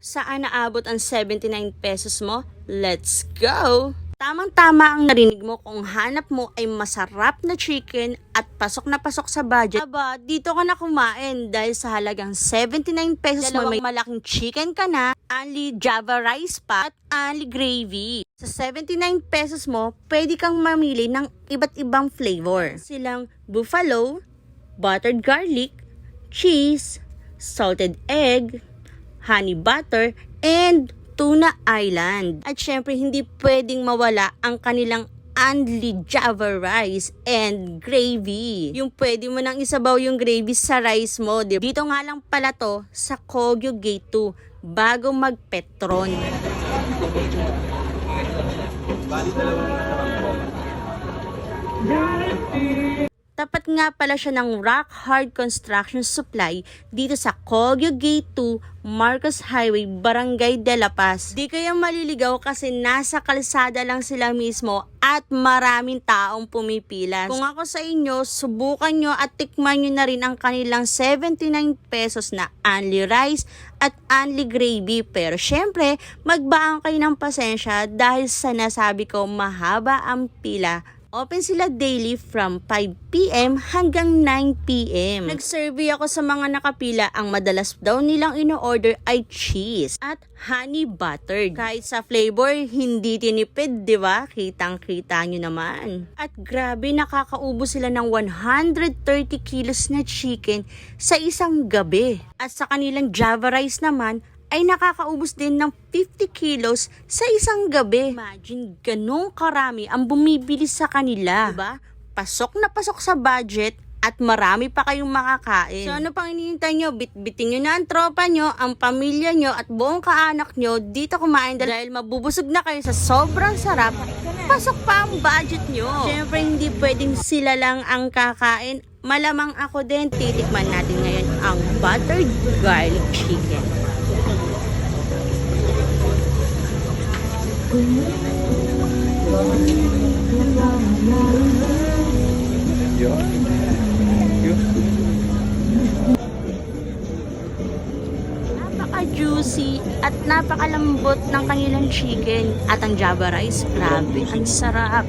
Saan naabot ang 79 pesos mo? Let's go! Tamang-tama ang narinig mo kung hanap mo ay masarap na chicken at pasok na pasok sa budget. Aba, dito ka na kumain dahil sa halagang 79 pesos mo may malaking chicken ka na, only Java rice pa at only gravy. Sa 79 pesos mo, pwede kang mamili ng iba't ibang flavor. Silang buffalo, buttered garlic, cheese, salted egg, honey butter, and tuna island. At syempre, hindi pwedeng mawala ang kanilang only Java rice and gravy. Yung pwede mo nang isabaw yung gravy sa rice mo. Dito nga lang pala to sa Kogyo Gate 2 bago mag-Petron. Tapat nga pala siya ng Rock Hard Construction Supply dito sa Kogyo Gate 2, Marcos Highway, Barangay de la Paz. Di kayo maliligaw kasi nasa kalsada lang sila mismo at maraming taong pumipila. Kung ako sa inyo, subukan nyo at tikman nyo na rin ang kanilang 79 pesos na only rice at only gravy. Pero syempre, magbaang kayo ng pasensya dahil sa nasabi ko mahaba ang pila. Open sila daily from 5 p.m. hanggang 9 p.m. Nag-survey ako sa mga nakapila. Ang madalas daw nilang ino-order ay cheese at honey buttered. Kahit sa flavor, hindi tinipid, di ba? Kitang-kita nyo naman. At grabe, nakakaubos sila ng 130 kilos na chicken sa isang gabi. At sa kanilang Java rice naman, ay nakakaubos din ng 50 kilos sa isang gabi. Imagine, ganong karami ang bumibili sa kanila. Diba? Pasok na pasok sa budget at marami pa kayong makakain. So ano pang iniintay nyo? Bitbitin nyo na ang tropa nyo, ang pamilya nyo at buong kaanak nyo dito kumain dahil mabubusog na kayo sa sobrang sarap. Pasok pa ang budget nyo. Siyempre hindi pwedeng sila lang ang kakain. Malamang ako din, titikman natin ngayon ang buttered garlic chicken. Napaka-juicy at napakalambot ng kanilang chicken at ang Java rice, grabe, ang sarap.